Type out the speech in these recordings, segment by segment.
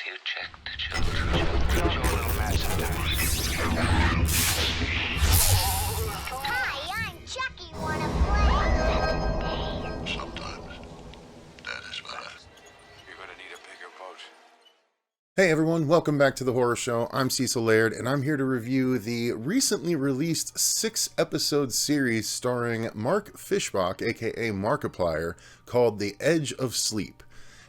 you check the children? Show a little match sometimes. Hi, I'm Chucky. Wanna play? Sometimes. That is what You're gonna need a bigger boat. Hey everyone, welcome back to The Horror Show. I'm Cecil Laird, and I'm here to review the recently released 6-episode series starring Mark Fishbach, aka Markiplier, called The Edge of Sleep.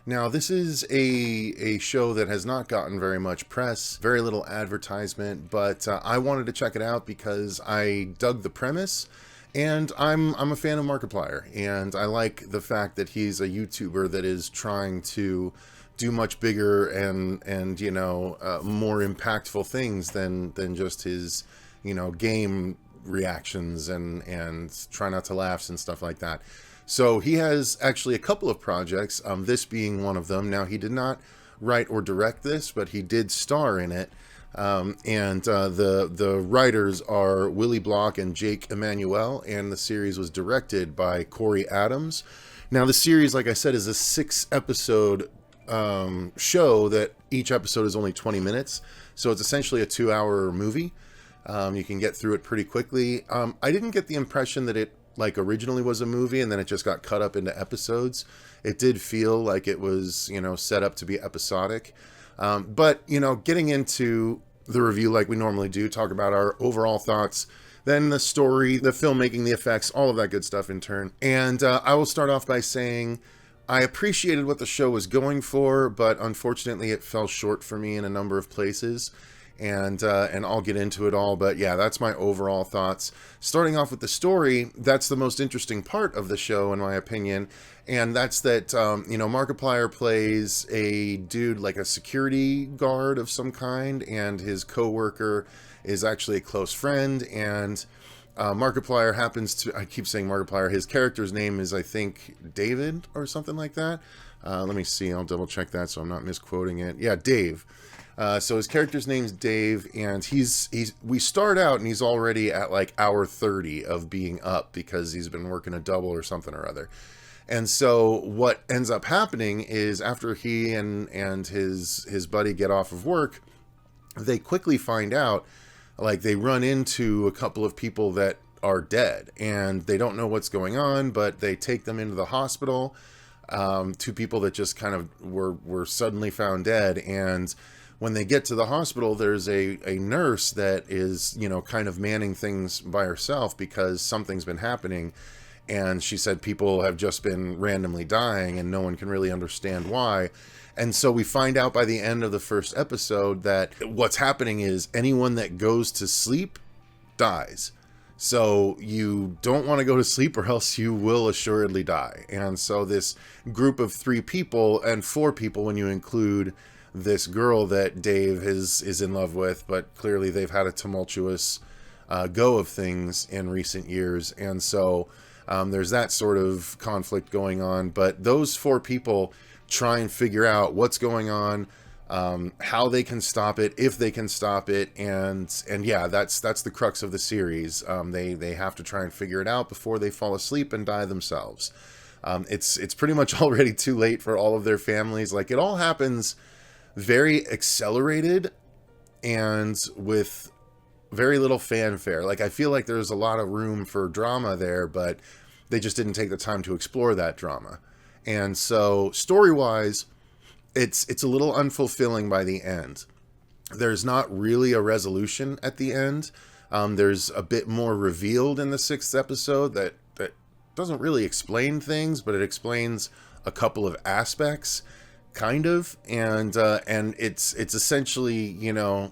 Now, this is a show that has not gotten very much press, very little advertisement, but I wanted to check it out because I dug the premise, and I'm a fan of Markiplier, and I like the fact that he's a YouTuber that is trying to do much bigger and you know, more impactful things than just his, you know, game reactions and try not to laughs and stuff like that. So he has actually a couple of projects, this being one of them. Now, he did not write or direct this, but he did star in it. The writers are Willie Block and Jake Emanuel, and the series was directed by Corey Adams. Now, the series, like I said, is a 6-episode show that each episode is only 20 minutes. So it's essentially a 2-hour movie. You can get through it pretty quickly. I didn't get the impression that it originally was a movie and then it just got cut up into episodes. It did feel like it was, you know, set up to be episodic. But, you know, getting into the review like we normally do, talk about our overall thoughts, then the story, the filmmaking, the effects, all of that good stuff in turn. And I will start off by saying I appreciated what the show was going for, but unfortunately it fell short for me in a number of places. And I'll get into it all, but yeah, that's my overall thoughts. Starting off with the story, that's the most interesting part of the show, in my opinion, and that's that, you know, Markiplier plays a dude, like a security guard of some kind, and his co-worker is actually a close friend, and Markiplier happens to, I keep saying Markiplier, his character's name is, I think, David, or something like that. Let me see, I'll double check that so I'm not misquoting it. Yeah, Dave. So his character's name's Dave, and we start out and he's already at like hour 30 of being up because he's been working a double or something or other. And so what ends up happening is after he and his buddy get off of work, they quickly find out, like, they run into a couple of people that are dead and they don't know what's going on, but they take them into the hospital. Two people that just kind of were suddenly found dead, and when they get to the hospital, there's a nurse that is, you know, kind of manning things by herself because something's been happening. And she said people have just been randomly dying and no one can really understand why. And so we find out by the end of the first episode that what's happening is anyone that goes to sleep dies. So you don't want to go to sleep or else you will assuredly die. And so this group of 3 people, and 4 people when you include this girl that Dave is in love with, but clearly they've had a tumultuous go of things in recent years, and so there's that sort of conflict going on. But those 4 people try and figure out what's going on, how they can stop it, if they can stop it, and yeah, that's the crux of the series. They have to try and figure it out before they fall asleep and die themselves. It's pretty much already too late for all of their families. Like, it all happens very accelerated and with very little fanfare. Like, I feel like there's a lot of room for drama there, but they just didn't take the time to explore that drama. And so story-wise, it's a little unfulfilling by the end. There's not really a resolution at the end. There's a bit more revealed in the 6th episode that doesn't really explain things, but it explains a couple of aspects, kind of, and it's essentially, you know,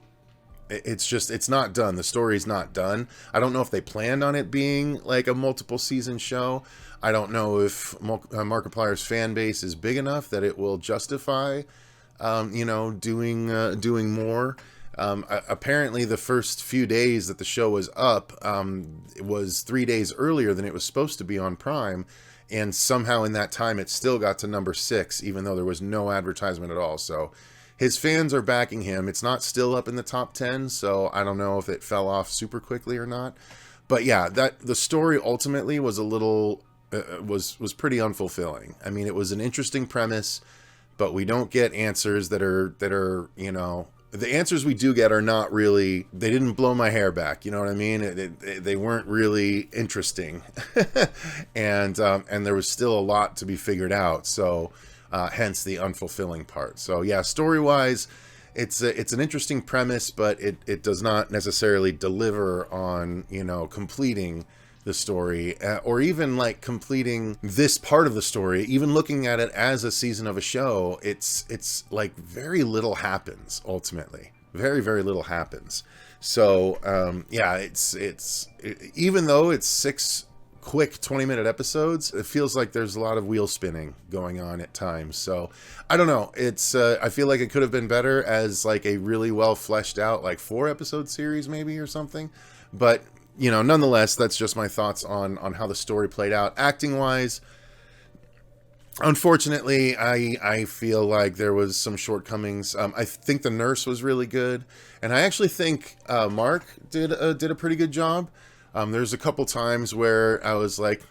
it's not done. The story's not done. I don't know if they planned on it being like a multiple season show. I don't know if Markiplier's fan base is big enough that it will justify, you know, doing more. Apparently the first few days that the show was up, it was 3 days earlier than it was supposed to be on Prime. And somehow in that time, it still got to number 6, even though there was no advertisement at all. So his fans are backing him. It's not still up in the top 10, so I don't know if it fell off super quickly or not. But yeah, the story ultimately was a little, was pretty unfulfilling. I mean, it was an interesting premise, but we don't get answers that are, you know, the answers we do get are not really, they didn't blow my hair back, you know what I mean? They weren't really interesting. And there was still a lot to be figured out, so hence the unfulfilling part. So yeah, story-wise, it's an interesting premise, but it does not necessarily deliver on, you know, completing the story, or even like completing this part of the story. Even looking at it as a season of a show, it's like very little happens ultimately. Very, very little happens. So yeah, it's even though it's 6 quick 20-minute episodes, it feels like there's a lot of wheel spinning going on at times. So I don't know, it's I feel like it could have been better as like a really well fleshed out like 4-episode series maybe or something. But you know, nonetheless, that's just my thoughts on how the story played out. Acting wise, unfortunately, I feel like there was some shortcomings. I think the nurse was really good, and I actually think Mark did a pretty good job. There's a couple times where I was like,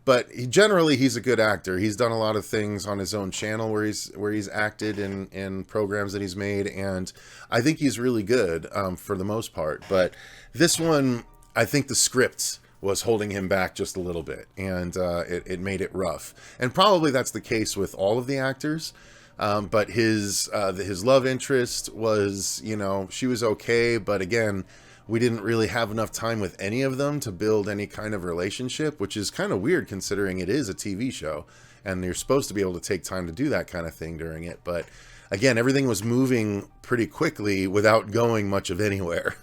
but generally he's a good actor. He's done a lot of things on his own channel where he's acted in programs that he's made, and I think he's really good for the most part. But this one, I think the script was holding him back just a little bit, and it made it rough. And probably that's the case with all of the actors. But his love interest was, you know, she was okay, but again, we didn't really have enough time with any of them to build any kind of relationship, which is kind of weird considering it is a TV show and you're supposed to be able to take time to do that kind of thing during it. But again, everything was moving pretty quickly without going much of anywhere.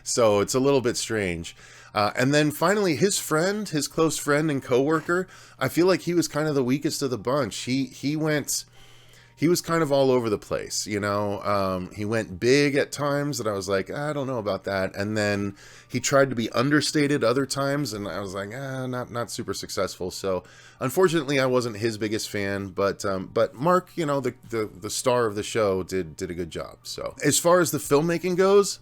So it's a little bit strange. And then finally, his friend, his close friend and coworker, I feel like he was kind of the weakest of the bunch. He was kind of all over the place, you know. He went big at times that I was like, I don't know about that. And then he tried to be understated other times, and I was like, not super successful. So unfortunately, I wasn't his biggest fan. But Mark, you know, the star of the show, did a good job. So as far as the filmmaking goes,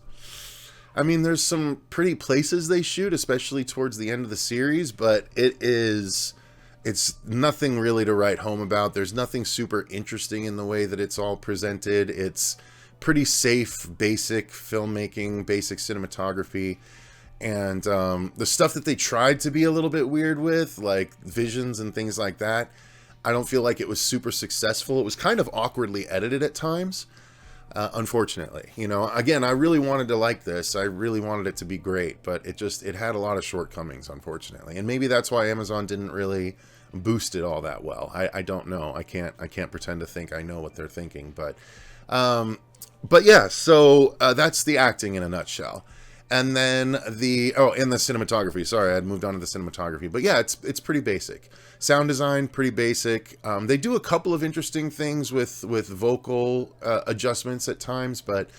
I mean, there's some pretty places they shoot, especially towards the end of the series, but it's nothing really to write home about. There's nothing super interesting in the way that it's all presented. It's pretty safe, basic filmmaking, basic cinematography. And the stuff that they tried to be a little bit weird with, like visions and things like that, I don't feel like it was super successful. It was kind of awkwardly edited at times, unfortunately. You know, again, I really wanted to like this. I really wanted it to be great, but it had a lot of shortcomings, unfortunately. And maybe that's why Amazon didn't really boost it all that well. I don't know. I can't pretend to think I know what they're thinking, but yeah, so that's the acting in a nutshell. And then and the cinematography. Sorry, I had moved on to the cinematography. But yeah, it's pretty basic. Sound design, pretty basic. They do a couple of interesting things with vocal adjustments at times, but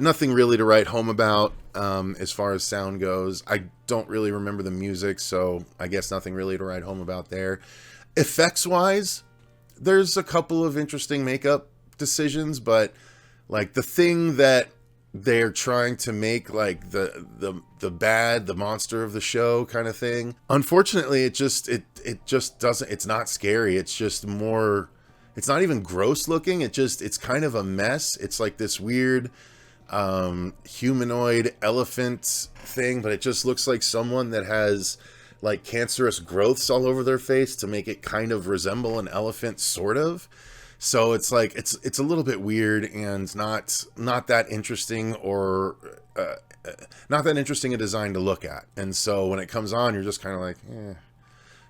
nothing really to write home about as far as sound goes. I don't really remember the music, so I guess nothing really to write home about there. Effects-wise, there's a couple of interesting makeup decisions, but like the thing that they're trying to make like the monster of the show kind of thing, unfortunately it just doesn't, it's not scary. It's just more, it's not even gross looking. It's kind of a mess. It's like this weird humanoid elephant thing, but it just looks like someone that has like cancerous growths all over their face to make it kind of resemble an elephant, sort of. So it's like it's a little bit weird and not that interesting, or not that interesting a design to look at. And so when it comes on, you're just kind of like,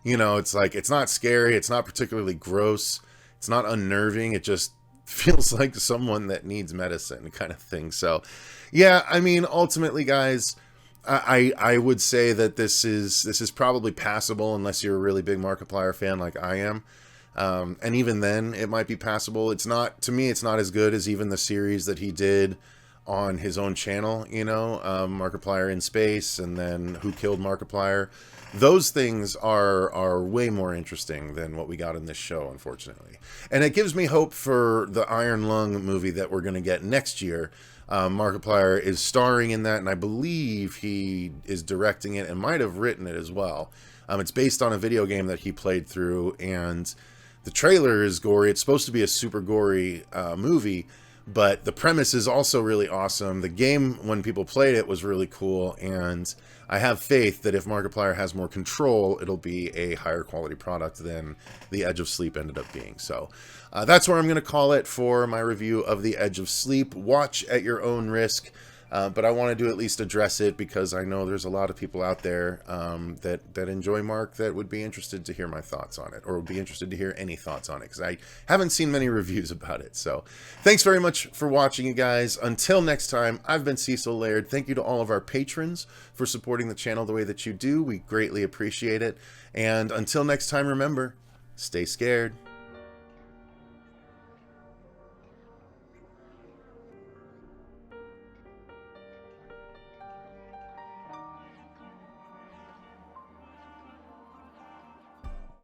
you know, it's like, it's not scary, it's not particularly gross, it's not unnerving, it just feels like someone that needs medicine kind of thing. So yeah, I mean, ultimately, guys, I would say that this is probably passable unless you're a really big Markiplier fan like I am. And even then it might be passable. It's not, to me, it's not as good as even the series that he did on his own channel, you know, Markiplier in Space, and then Who Killed Markiplier. Those things are way more interesting than what we got in this show, unfortunately. And it gives me hope for the Iron Lung movie that we're going to get next year. Markiplier is starring in that, and I believe he is directing it and might have written it as well. It's based on a video game that he played through, and the trailer is gory. It's supposed to be a super gory movie, but the premise is also really awesome. The game, when people played it, was really cool, and I have faith that if Markiplier has more control, it'll be a higher quality product than The Edge of Sleep ended up being. So that's where I'm going to call it for my review of The Edge of Sleep. Watch at your own risk. But I want to at least address it because I know there's a lot of people out there that enjoy Mark that would be interested to hear my thoughts on it, or would be interested to hear any thoughts on it, because I haven't seen many reviews about it. So thanks very much for watching, you guys. Until next time, I've been Cecil Laird. Thank you to all of our patrons for supporting the channel the way that you do. We greatly appreciate it. And until next time, remember, stay scared.